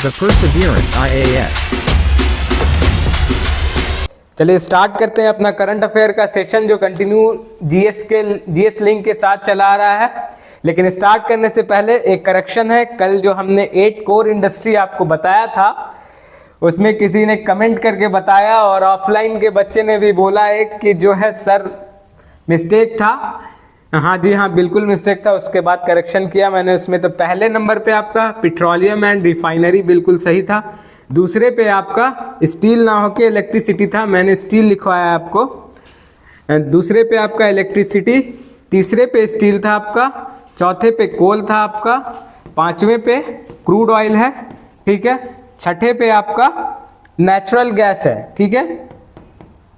The Perseverant IAS. चलिए start करते हैं अपना करंट अफेयर का सेशन जो कंटिन्यू जीएस लिंक के साथ चला आ रहा है। लेकिन स्टार्ट करने से पहले एक करेक्शन है। कल जो हमने 8 कोर इंडस्ट्री आपको बताया था उसमें किसी ने कमेंट करके बताया और ऑफलाइन के बच्चे ने भी बोला एक कि जो है सर मिस्टेक था। हाँ जी हाँ, बिल्कुल मिस्टेक था। उसके बाद करेक्शन किया मैंने उसमें। तो पहले नंबर पे आपका पेट्रोलियम एंड रिफाइनरी बिल्कुल सही था। दूसरे पे आपका स्टील ना होके इलेक्ट्रिसिटी था, मैंने स्टील लिखवाया आपको। दूसरे पे आपका इलेक्ट्रिसिटी, तीसरे पे स्टील था आपका, चौथे पे कोल था आपका, पांचवें पे क्रूड ऑयल है, ठीक है, छठे पे आपका नेचुरल गैस है, ठीक है,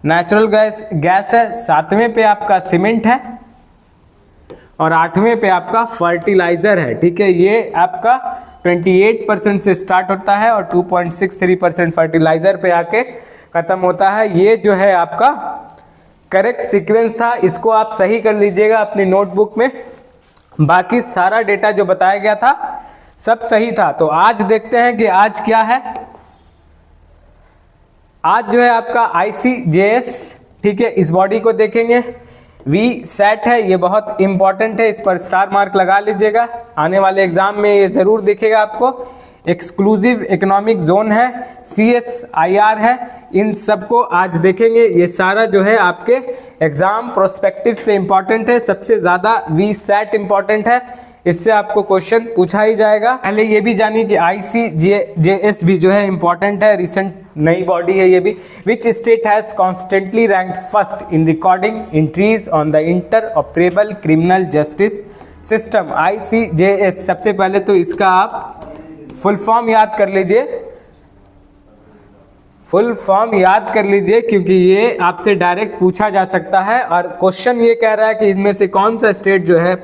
नेचुरल गैस है, सातवें पे आपका सीमेंट है और आठवें पे आपका फर्टिलाइजर है, ठीक है। ये आपका 28% से स्टार्ट होता है और 2.63% फर्टिलाइजर पे आके खत्म होता है। ये जो है आपका करेक्ट सीक्वेंस था, इसको आप सही कर लीजिएगा अपनी नोटबुक में। बाकी सारा डेटा जो बताया गया था सब सही था। तो आज देखते हैं कि आज क्या है। आज जो है आपका ICJS, ठीक है, इस बॉडी को देखेंगे। VSAT है, ये बहुत इंपॉर्टेंट है, इस पर स्टार मार्क लगा लीजिएगा। आने वाले एग्जाम में ये जरूर दिखेगा आपको। एक्सक्लूसिव इकोनॉमिक जोन है, CSIR है, इन सबको आज देखेंगे। ये सारा जो है आपके एग्जाम प्रोस्पेक्टिव से इंपॉर्टेंट है। सबसे ज्यादा VSAT इंपॉर्टेंट है, इससे आपको क्वेश्चन पूछा ही जाएगा। पहले ये भी जानिए कि ICJS भी जो है इंपॉर्टेंट है, रिसेंट नई बॉडी है ये भी। Which state has constantly ranked first in recording entries on the interoperable criminal justice system, ICJS। सबसे पहले तो इसका आप फुल फॉर्म याद कर लीजिए, फुल फॉर्म याद कर लीजिए, क्योंकि ये आपसे डायरेक्ट पूछा जा सकता है। और क्वेश्चन ये कह रहा है कि इनमें से कौन सा स्टेट जो है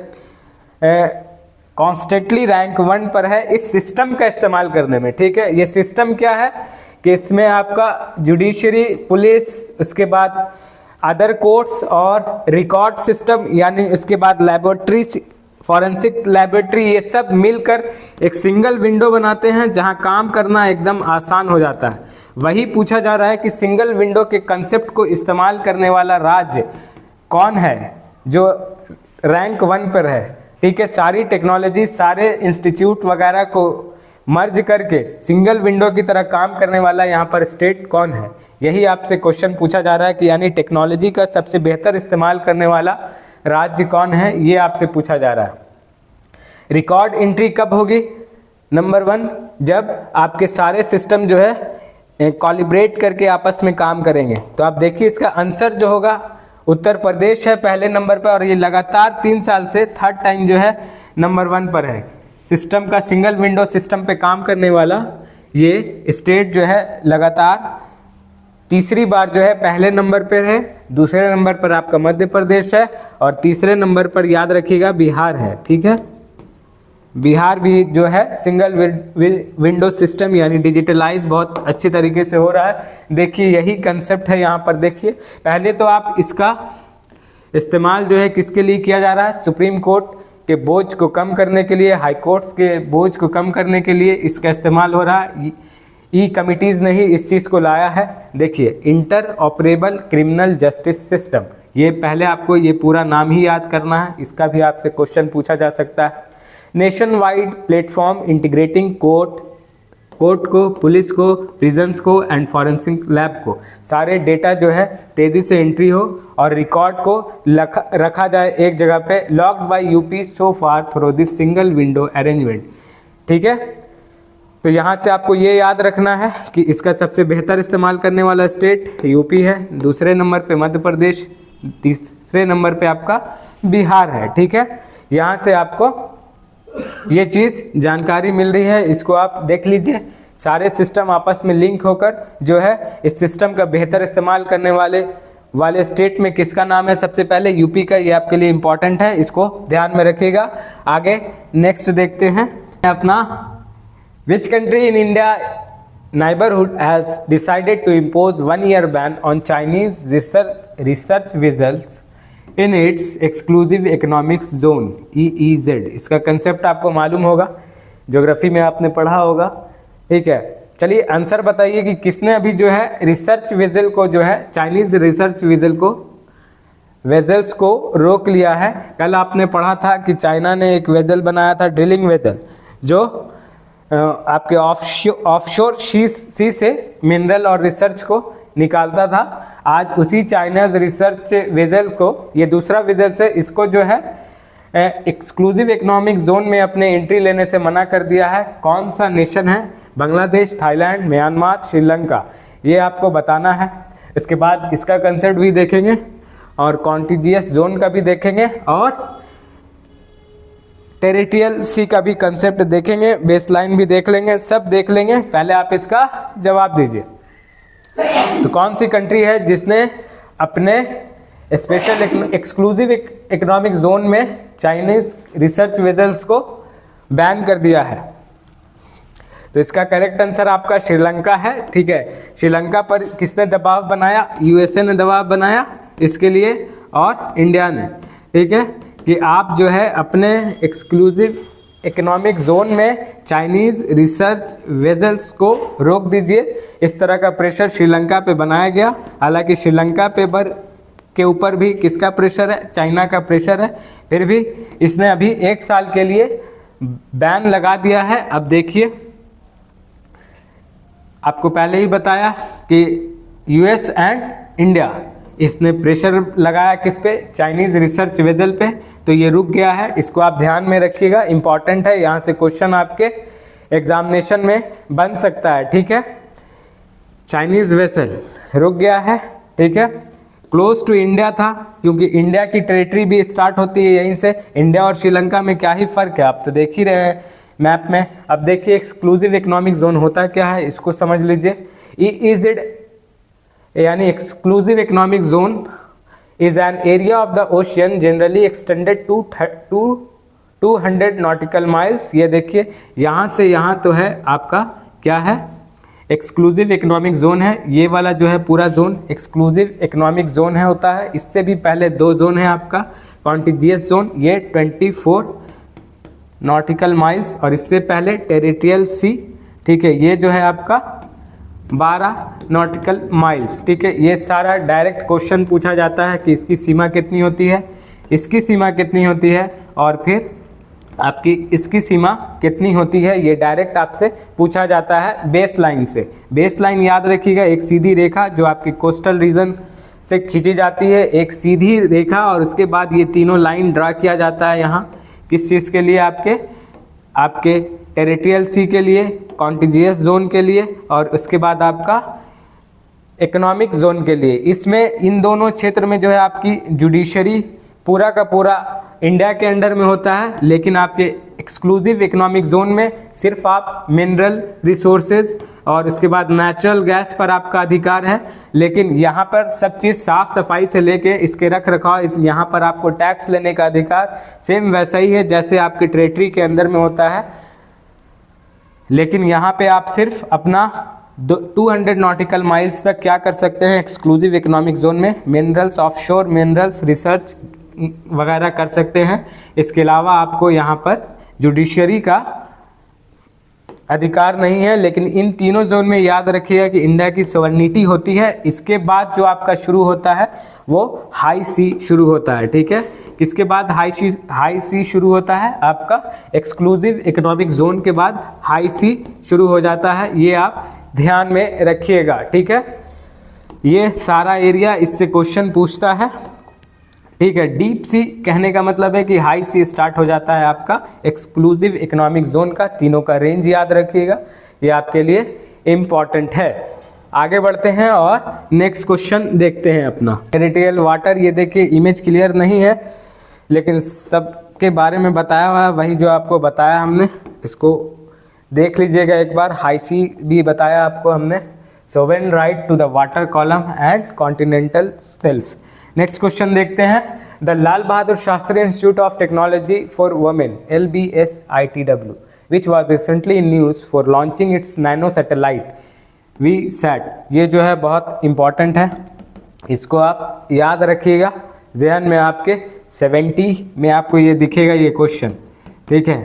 कॉन्स्टेंटली रैंक 1 पर है इस सिस्टम का इस्तेमाल करने में, ठीक है। ये सिस्टम क्या है कि इसमें आपका जुडिशरी, पुलिस, उसके बाद अदर कोर्ट्स और रिकॉर्ड सिस्टम, यानी उसके बाद लेबोरेटरी, फॉरेंसिक लेबोरेटरी, ये सब मिलकर एक सिंगल विंडो बनाते हैं जहां काम करना एकदम आसान हो जाता है। वही पूछा जा रहा है कि सिंगल विंडो के कंसेप्ट को इस्तेमाल करने वाला राज्य कौन है जो रैंक 1 पर है, ठीक है। सारी टेक्नोलॉजी, सारे इंस्टीट्यूट वगैरह को मर्ज करके सिंगल विंडो की तरह काम करने वाला यहाँ पर स्टेट कौन है, यही आपसे क्वेश्चन पूछा जा रहा है कि यानी टेक्नोलॉजी का सबसे बेहतर इस्तेमाल करने वाला राज्य कौन है, ये आपसे पूछा जा रहा है। रिकॉर्ड एंट्री कब होगी? नंबर 1, जब आपके सारे सिस्टम जो है कॉलिब्रेट करके आपस में काम करेंगे। तो आप देखिए इसका आंसर जो होगा उत्तर प्रदेश है पहले नंबर पर, और ये लगातार 3 साल से थर्ड टाइम जो है नंबर 1 पर है। सिस्टम का सिंगल विंडो सिस्टम पे काम करने वाला ये स्टेट जो है लगातार तीसरी बार जो है पहले नंबर पर है। दूसरे नंबर पर आपका मध्य प्रदेश है और तीसरे नंबर पर याद रखिएगा बिहार है, ठीक है। बिहार भी जो है सिंगल विंडो सिस्टम यानी डिजिटलाइज बहुत अच्छी तरीके से हो रहा है। देखिए यही कंसेप्ट है यहाँ पर। देखिए पहले तो आप इसका इस्तेमाल जो है किसके लिए किया जा रहा है? सुप्रीम कोर्ट के बोझ को कम करने के लिए, हाई कोर्ट्स के बोझ को कम करने के लिए इसका इस्तेमाल हो रहा है। ई कमिटीज़ ने ही इस चीज़ को लाया है। देखिए inter operable criminal justice system, ये पहले आपको ये पूरा नाम ही याद करना है, इसका भी आपसे क्वेश्चन पूछा जा सकता है। Nation wide platform integrating court को, पुलिस को, प्रिजन्स को एंड फॉरेंसिक लैब को, सारे डेटा जो है तेज़ी से एंट्री हो और रिकॉर्ड को रखा जाए एक जगह पे। Locked bye UP so far through this single window arrangement, ठीक है। तो यहाँ से आपको ये याद रखना है कि इसका सबसे बेहतर इस्तेमाल करने वाला स्टेट यूपी है, दूसरे नंबर पे मध्य प्रदेश, तीसरे नंबर पे आपका बिहार है, ठीक है। यहाँ से आपको ये चीज़ जानकारी मिल रही है, इसको आप देख लीजिए। सारे सिस्टम आपस में लिंक होकर जो है इस सिस्टम का बेहतर इस्तेमाल करने वाले स्टेट में किसका नाम है? सबसे पहले यूपी का, ये आपके लिए इंपॉर्टेंट है, इसको ध्यान में रखिएगा। आगे नेक्स्ट देखते हैं अपना। Which country in India neighborhood has decided to impose 1-year ban on Chinese research vessels in its exclusive economic zone EEZ? इसका कंसेप्ट आपको मालूम होगा, ज्योग्राफी में आपने पढ़ा होगा। ठीक है, चलिए आंसर बताइए कि किसने अभी जो है रिसर्च वेजल को जो है चाइनीज रिसर्च वेजल्स को रोक लिया है। कल आपने पढ़ा था कि चाइना ने एक वेजल बनाया था, ड्रिलिंग वेजल, जो आपके ऑफशोर सी से मिनरल और रिसर्च को निकालता था। आज उसी चाइनाज रिसर्च वेजल को, ये दूसरा वेजल है, इसको जो है एक्सक्लूसिव इकोनॉमिक जोन में अपने एंट्री लेने से मना कर दिया है। कौन सा नेशन है? बांग्लादेश, थाईलैंड, म्यांमार, श्रीलंका, ये आपको बताना है। इसके बाद इसका कंसेप्ट भी देखेंगे और कॉन्टिजियस जोन का भी देखेंगे और टेरिटोरियल सी का भी कंसेप्ट देखेंगे, बेसलाइन भी देख लेंगे, सब देख लेंगे। पहले आप इसका जवाब दीजिए। तो कौन सी कंट्री है जिसने अपने स्पेशल एक्सक्लूसिव इकोनॉमिक जोन में चाइनीज रिसर्च वेजल्स को बैन कर दिया है? तो इसका करेक्ट आंसर आपका श्रीलंका है। ठीक है, श्रीलंका पर किसने दबाव बनाया? यूएसए ने दबाव बनाया इसके लिए और इंडिया ने। ठीक है, कि आप जो है अपने एक्सक्लूसिव इकोनॉमिक जोन में चाइनीज रिसर्च वेजल्स को रोक दीजिए। इस तरह का प्रेशर श्रीलंका पे बनाया गया। हालांकि श्रीलंका पे के ऊपर भी किसका प्रेशर है? चाइना का प्रेशर है। फिर भी इसने अभी 1 साल के लिए बैन लगा दिया है। अब देखिए, आपको पहले ही बताया कि यूएस एंड इंडिया, इसने प्रेशर लगाया किस पे? चाइनीज रिसर्च वेजल पे। तो ये रुक गया है, इसको आप ध्यान में रखिएगा, इंपॉर्टेंट है, यहाँ से क्वेश्चन आपके एग्जामिनेशन में बन सकता है। ठीक है, चाइनीज वेसल रुक गया है। ठीक है, क्लोज टू इंडिया था, क्योंकि इंडिया की टेरिटरी भी स्टार्ट होती है यहीं से। इंडिया और श्रीलंका में क्या ही फर्क है, आप तो देख ही रहे हैं मैप में। अब देखिए एक्सक्लूसिव इकोनॉमिक जोन होता क्या है, इसको समझ लीजिए। EEZ यानी exclusive economic zone is an area of the ocean generally extended to 200 nautical miles. ये देखिए, यहाँ से यहाँ तो है आपका क्या है? एक्सक्लूसिव इकोनॉमिक जोन है। ये वाला जो है पूरा जोन एक्सक्लूसिव इकोनॉमिक जोन है होता है। इससे भी पहले 2 जोन है आपका, कॉन्टिजियस जोन, ये 24 नॉटिकल माइल्स, और इससे पहले टेरिटोरियल सी। ठीक है, ये जो है आपका 12 नॉटिकल माइल्स। ठीक है, ये सारा डायरेक्ट क्वेश्चन पूछा जाता है कि इसकी सीमा कितनी होती है, इसकी सीमा कितनी होती है, और फिर आपकी इसकी सीमा कितनी होती है, ये डायरेक्ट आपसे पूछा जाता है बेस लाइन से। बेस लाइन याद रखिएगा, एक सीधी रेखा जो आपकी कोस्टल रीजन से खींची जाती है, एक सीधी रेखा, और उसके बाद ये तीनों लाइन ड्रा किया जाता है यहाँ किस चीज़ के लिए? आपके टेरिटोरियल सी के लिए, कॉन्टिजियस जोन के लिए, और उसके बाद आपका इकोनॉमिक जोन के लिए। इसमें इन दोनों क्षेत्र में जो है आपकी जुडिशरी पूरा का पूरा इंडिया के अंडर में होता है, लेकिन आपके एक्सक्लूसिव इकोनॉमिक जोन में सिर्फ आप मिनरल रिसोर्सेज और उसके बाद नेचुरल गैस पर आपका अधिकार है। लेकिन यहाँ पर सब चीज़ साफ सफाई से लेके इसके रख रखाव, यहाँ पर आपको टैक्स लेने का अधिकार सेम वैसा ही है जैसे आपके टेरिटरी के अंदर में होता है। लेकिन यहाँ पे आप सिर्फ अपना 200 नॉटिकल माइल्स तक क्या कर सकते हैं? एक्सक्लूसिव इकोनॉमिक जोन में मिनरल्स, ऑफशोर मिनरल्स, रिसर्च वगैरह कर सकते हैं। इसके अलावा आपको यहाँ पर जुडिशरी का अधिकार नहीं है। लेकिन इन तीनों जोन में याद रखिएगा कि इंडिया की सॉवरेनिटी होती है। इसके बाद जो आपका शुरू होता है वो हाई सी शुरू होता है। ठीक है, इसके बाद हाई सी शुरू होता है आपका एक्सक्लूसिव इकोनॉमिक जोन के बाद हाई सी शुरू हो जाता है। ये आप ध्यान में रखिएगा। ठीक है, ये सारा एरिया इससे क्वेश्चन पूछता है। ठीक है, डीप सी कहने का मतलब है कि हाई सी स्टार्ट हो जाता है आपका एक्सक्लूसिव इकोनॉमिक जोन का। तीनों का रेंज याद रखिएगा, ये आपके लिए इम्पॉर्टेंट है। आगे बढ़ते हैं और नेक्स्ट क्वेश्चन देखते हैं अपना। टेरिटोरियल वाटर, ये देखिए इमेज क्लियर नहीं है लेकिन सब के बारे में बताया हुआ है, वही जो आपको बताया हमने, इसको देख लीजिएगा एक बार। हाई सी भी बताया आपको हमने। Sovereign right to the water column and continental shelf. Next question देखते हैं। The Lal Bahadur Shastri institute of technology for women LBSITW which was recently in news for launching its nano satellite VSAT। ये जो है बहुत इंपॉर्टेंट है, इसको आप याद रखिएगा जहन में आपके। 70 में आपको ये दिखेगा ये क्वेश्चन। ठीक है,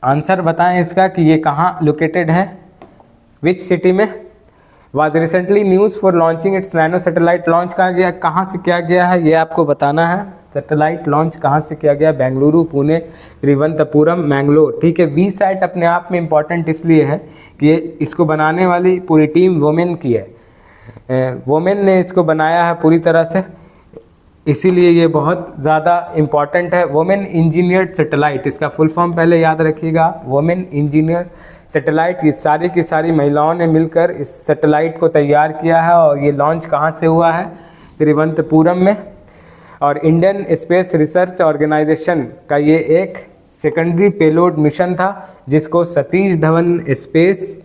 आंसर बताएं इसका कि ये कहाँ लोकेटेड है, विच सिटी में। Was recently news for launching its nano satellite. Launch कहाँ से किया गया है, ये आपको बताना है। सैटेलाइट लॉन्च कहाँ से किया गया, बेंगलुरु, पुणे, त्रिवंतपुरम, मैंगलोर। ठीक है, वी सैट अपने आप में इम्पॉर्टेंट इसलिए है कि ये इसको बनाने वाली पूरी टीम वोमेन की है, वोमेन ने इसको बनाया है पूरी तरह से, इसीलिए ये बहुत ज़्यादा इम्पॉर्टेंट है। वोमेन इंजीनियर्ड सैटेलाइट, इसका फुल फॉर्म पहले याद रखिएगा, वोमेन इंजीनियर सैटेलाइट। ये सारी की सारी महिलाओं ने मिलकर इस सैटेलाइट को तैयार किया है और ये लॉन्च कहाँ से हुआ है, तिरुवनंतपुरम में। और इंडियन स्पेस रिसर्च ऑर्गेनाइजेशन का ये एक सेकेंडरी पेलोड मिशन था जिसको सतीश धवन स्पेस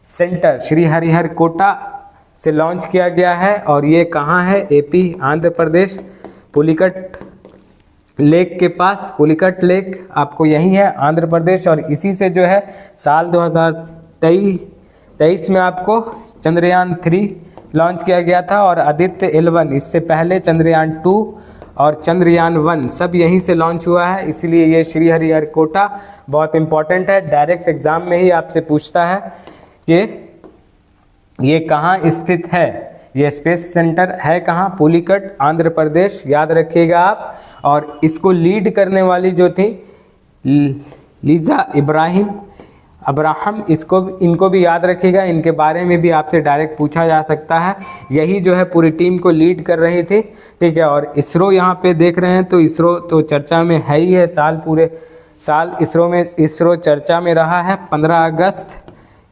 सेंटर श्रीहरिहरकोटा से लॉन्च किया गया है। और ये कहाँ है, एपी आंध्र प्रदेश, पुलिकट लेक के पास। पुलिकट लेक आपको यहीं है आंध्र प्रदेश। और इसी से जो है साल 2023 में आपको चंद्रयान 3 लॉन्च किया गया था और आदित्य L1, इससे पहले चंद्रयान 2 और चंद्रयान 1 सब यहीं से लॉन्च हुआ है। इसलिए ये श्रीहरिहरकोटा बहुत इंपॉर्टेंट है, डायरेक्ट एग्जाम में ही आपसे पूछता है कि ये कहाँ स्थित है, ये स्पेस सेंटर है कहाँ, पुलिकट आंध्र प्रदेश, याद रखिएगा आप। और इसको लीड करने वाली जो थी लीजा अब्राहम, इनको भी याद रखिएगा, इनके बारे में भी आपसे डायरेक्ट पूछा जा सकता है। यही जो है पूरी टीम को लीड कर रही थी, ठीक है। और इसरो यहाँ पे देख रहे हैं तो इसरो तो चर्चा में है ही है, पूरे साल इसरो चर्चा में रहा है। 15 अगस्त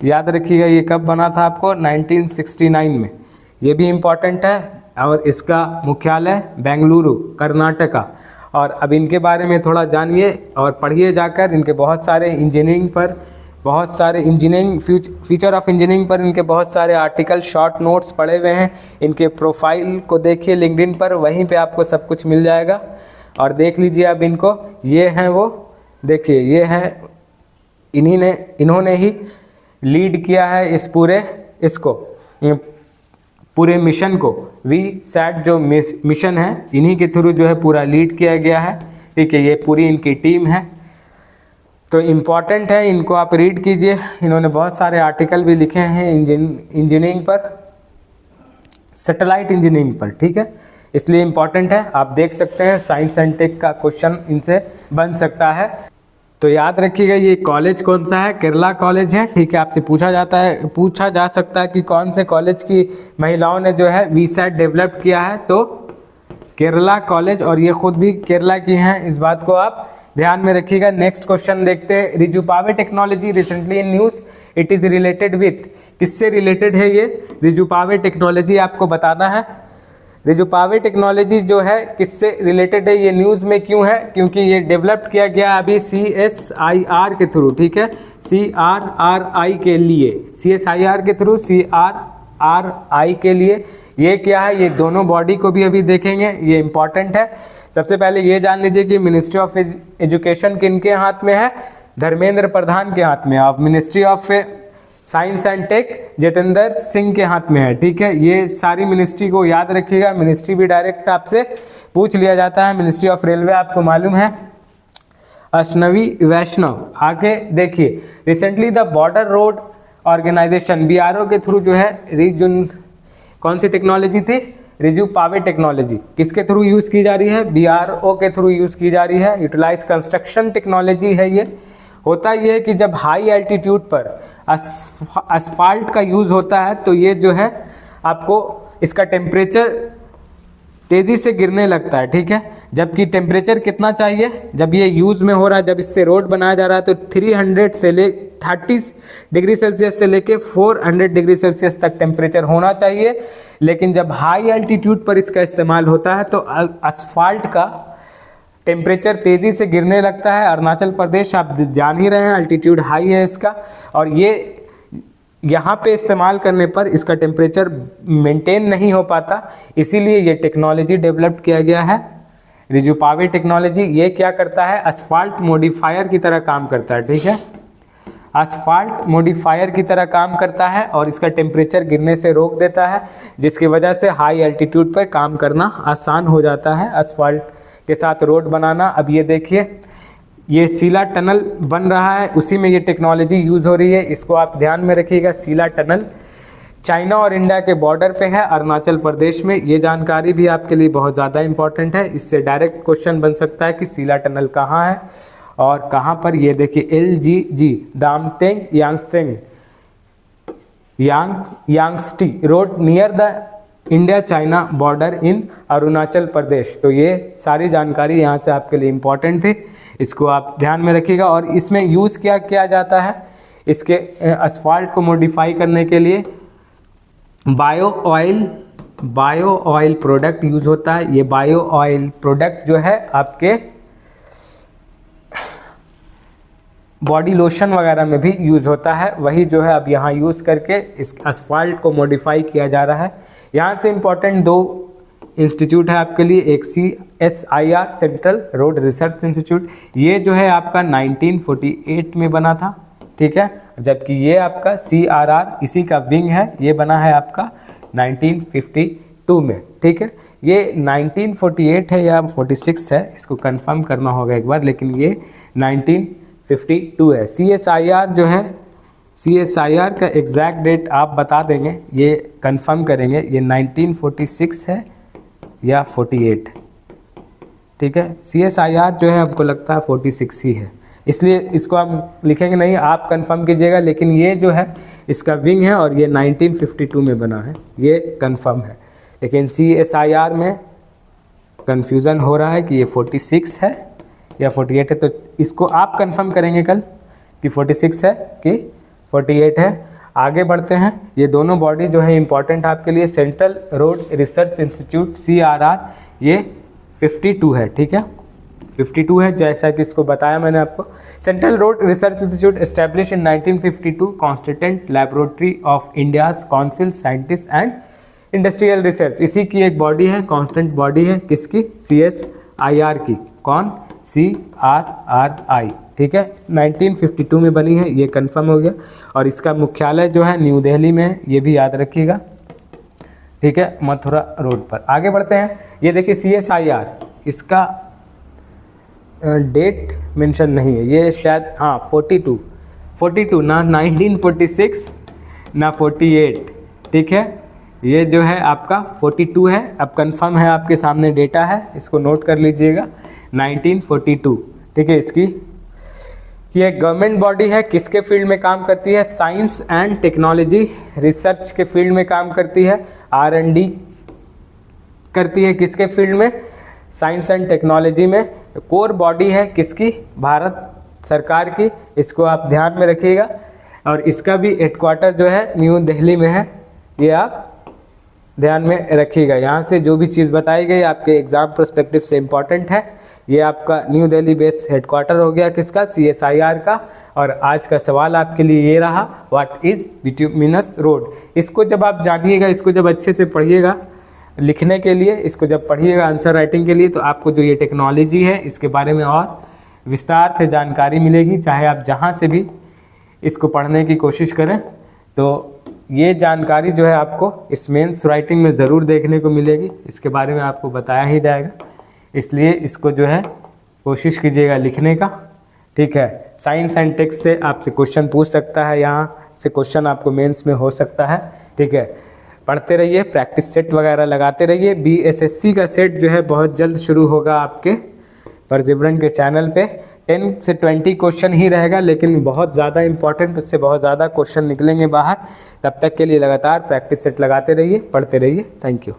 याद रखिएगा, ये कब बना था आपको, 1969 में, ये भी इम्पॉर्टेंट है। और इसका मुख्यालय बेंगलुरु, कर्नाटका। और अब इनके बारे में थोड़ा जानिए और पढ़िए जाकर, इनके बहुत सारे फ्यूचर ऑफ इंजीनियरिंग पर इनके बहुत सारे आर्टिकल, शॉर्ट नोट्स पढ़े हुए हैं। इनके प्रोफाइल को देखिए लिंक्डइन पर, वहीं पे आपको सब कुछ मिल जाएगा। और देख लीजिए अब इनको, ये हैं वो, देखिए ये हैं, इन्होंने ही लीड किया है इस पूरे मिशन को। वी सैट जो मिशन है, इन्हीं के थ्रू जो है पूरा लीड किया गया है, ठीक है। ये पूरी इनकी टीम है, तो इम्पॉर्टेंट है, इनको आप रीड कीजिए। इन्होंने बहुत सारे आर्टिकल भी लिखे हैं इंजीनियरिंग पर, सैटेलाइट इंजीनियरिंग पर, ठीक है, इसलिए इम्पॉर्टेंट है। आप देख सकते हैं साइंस एंड टेक का क्वेश्चन इनसे बन सकता है। तो याद रखिएगा ये कॉलेज कौन सा है, केरला कॉलेज है, ठीक है। आपसे पूछा जा सकता है कि कौन से कॉलेज की महिलाओं ने जो है वीसैट डेवलप किया है, तो केरला कॉलेज, और ये खुद भी केरला की हैं, इस बात को आप ध्यान में रखिएगा। नेक्स्ट क्वेश्चन देखते हैं, Rejupave technology recently in news, it is related with, किससे रिलेटेड है ये रिजुपावे टेक्नोलॉजी, आपको बताना है। रिजुपावे टेक्नोलॉजी जो है किससे रिलेटेड है, ये न्यूज़ में क्यों है, क्योंकि ये डेवलप किया गया अभी CSIR के थ्रू, ठीक है, CRRI के लिए, CSIR के थ्रू CRRI के लिए। ये क्या है, ये दोनों बॉडी को भी अभी देखेंगे, ये इंपॉर्टेंट है। सबसे पहले ये जान लीजिए कि मिनिस्ट्री ऑफ एजुकेशन किनके हाथ में है, धर्मेंद्र प्रधान के हाथ में। अब ministry of science and tech Jitendra Singh के हाथ में है, ठीक है। ये सारी मिनिस्ट्री को याद रखिएगा, मिनिस्ट्री भी डायरेक्ट आपसे पूछ लिया जाता है। मिनिस्ट्री ऑफ रेलवे आपको मालूम है, अश्विनी वैष्णव। आगे देखिए, recently the border road organisation BRO के थ्रू जो है कौन सी टेक्नोलॉजी थी, रिजुपावे टेक्नोलॉजी किसके थ्रू यूज़ की जा रही है, BRO के थ्रू यूज़ की जा रही है। यूटिलाइज कंस्ट्रक्शन टेक्नोलॉजी है ये। होता ये है कि जब हाई एल्टीट्यूड पर असफाल्ट का यूज़ होता है तो ये जो है आपको इसका टेम्परेचर तेज़ी से गिरने लगता है, ठीक है। जबकि टेम्परेचर कितना चाहिए, जब ये यूज़ में हो रहा है, जब इससे रोड बनाया जा रहा है तो 30 डिग्री सेल्सियस से लेके 400 डिग्री सेल्सियस तक टेम्परेचर होना चाहिए। लेकिन जब हाई एल्टीट्यूड पर इसका इस्तेमाल होता है तो असफाल्ट का टेम्परेचर तेज़ी से गिरने लगता है। अरुणाचल प्रदेश आप जान ही रहे हैं, अल्टीट्यूड हाई है इसका, और ये यहाँ पे इस्तेमाल करने पर इसका टेम्परेचर मेंटेन नहीं हो पाता, इसीलिए ये टेक्नोलॉजी डेवलप किया गया है, रिजुपावे टेक्नोलॉजी। ये क्या करता है, असफाल्ट मॉडिफायर की तरह काम करता है, ठीक है, असफाल्ट मॉडिफायर की तरह काम करता है और इसका टेम्परेचर गिरने से रोक देता है, जिसकी वजह से हाई एल्टीट्यूड पर काम करना आसान हो जाता है, असफाल्ट के साथ रोड बनाना। अब ये देखिए, ये सीला टनल बन रहा है, उसी में ये टेक्नोलॉजी यूज़ हो रही है, इसको आप ध्यान में रखिएगा। सीला टनल चाइना और इंडिया के बॉर्डर पे है, अरुणाचल प्रदेश में। ये जानकारी भी आपके लिए बहुत ज़्यादा इंपॉर्टेंट है, इससे डायरेक्ट क्वेश्चन बन सकता है कि सीला टनल कहाँ है और कहाँ पर। ये देखिए LGG Damteng Yangseng Yangtse road near the India China border in Arunachal Pradesh. तो ये सारी जानकारी यहाँ से आपके लिए इम्पोर्टेंट थी, इसको आप ध्यान में रखिएगा। और इसमें यूज़ क्या किया जाता है, इसके असफाल्ट को मॉडिफाई करने के लिए बायो ऑयल प्रोडक्ट यूज़ होता है। ये बायो ऑयल प्रोडक्ट जो है आपके बॉडी लोशन वगैरह में भी यूज़ होता है, वही जो है अब यहाँ यूज़ करके इस असफाल्ट को मॉडिफाई किया जा रहा है। यहाँ से इम्पोर्टेंट 2 इंस्टीट्यूट है आपके लिए, एक CSIR central road research institute, ये जो है आपका 1948 में बना था, ठीक है। जबकि ये आपका CRR इसी का विंग है, ये बना है आपका 1952 में, ठीक है। ये 1948 है या 46 है, इसको कंफर्म करना होगा एक बार, लेकिन ये 1952 है। CSIR जो है, CSIR का एग्जैक्ट डेट आप बता देंगे, ये कंफर्म करेंगे, ये 1946 है या 48, ठीक है। CSIR जो है हमको लगता है 46 ही है, इसलिए इसको हम लिखेंगे नहीं, आप कंफर्म कीजिएगा। लेकिन ये जो है इसका विंग है और ये 1952 में बना है, ये कंफर्म है। लेकिन CSIR में कंफ्यूजन हो रहा है कि ये 46 है या 48 है, तो इसको आप कंफर्म करेंगे कल कि 46 है कि 48 है। आगे बढ़ते हैं, ये दोनों बॉडी जो है इंपॉर्टेंट आपके लिए। Central road research institute CRR ये 52 है, ठीक है, 52 है, जैसा कि इसको बताया मैंने आपको। Central road research institute establish in 1952, constituent laboratory of India's council scientist and industrial research, इसी की एक बॉडी है, कांस्टेंट बॉडी है, किसकी, CSIR की। कौन, CRRI, ठीक है, 1952 में बनी है, ये कंफर्म हो गया। और इसका मुख्यालय जो है न्यू दिल्ली में है, ये भी याद रखिएगा, ठीक है, मथुरा रोड पर। आगे बढ़ते हैं, ये देखिए CSIR, इसका डेट मेंशन नहीं है, ये शायद हाँ 42 ना 1946 ना 48, ठीक है, ये जो है आपका 42 है। अब कंफर्म है, आपके सामने डेटा है, इसको नोट कर लीजिएगा, 1942, ठीक है। इसकी ये गवर्नमेंट बॉडी है, किसके फील्ड में काम करती है, साइंस एंड टेक्नोलॉजी रिसर्च के फील्ड में काम करती है। R&D करती है किसके फील्ड में, साइंस एंड टेक्नोलॉजी में। कोर बॉडी है किसकी, भारत सरकार की, इसको आप ध्यान में रखिएगा। और इसका भी हेडक्वार्टर जो है न्यू दिल्ली में है, ये आप ध्यान में रखिएगा। यहाँ से जो भी चीज़ बताई गई आपके एग्जाम पर्सपेक्टिव से इम्पॉर्टेंट है। ये आपका न्यू दिल्ली बेस हेडक्वार्टर हो गया किसका, CSIR का। और आज का सवाल आपके लिए ये रहा, व्हाट इज़ बिटुमिनस रोड। इसको जब आप जानिएगा, इसको जब अच्छे से पढ़िएगा लिखने के लिए, इसको जब पढ़िएगा आंसर राइटिंग के लिए, तो आपको जो ये टेक्नोलॉजी है इसके बारे में और विस्तार से जानकारी मिलेगी। चाहे आप जहाँ से भी इसको पढ़ने की कोशिश करें, तो ये जानकारी जो है आपको इस मेंस राइटिंग में ज़रूर देखने को मिलेगी, इसके बारे में आपको बताया ही जाएगा। इसलिए इसको जो है कोशिश कीजिएगा लिखने का, ठीक है। साइंस एंड टेक्स्ट से आपसे क्वेश्चन पूछ सकता है, यहाँ से क्वेश्चन आपको मेंस में हो सकता है, ठीक है। पढ़ते रहिए, प्रैक्टिस सेट वगैरह लगाते रहिए। BSSC का सेट जो है बहुत जल्द शुरू होगा आपके परजीवरन के चैनल पे। 10 से 20 क्वेश्चन ही रहेगा, लेकिन बहुत ज़्यादा इंपॉर्टेंट, उससे बहुत ज़्यादा क्वेश्चन निकलेंगे बाहर। तब तक के लिए लगातार प्रैक्टिस सेट लगाते रहिए, पढ़ते रहिए। Thank you.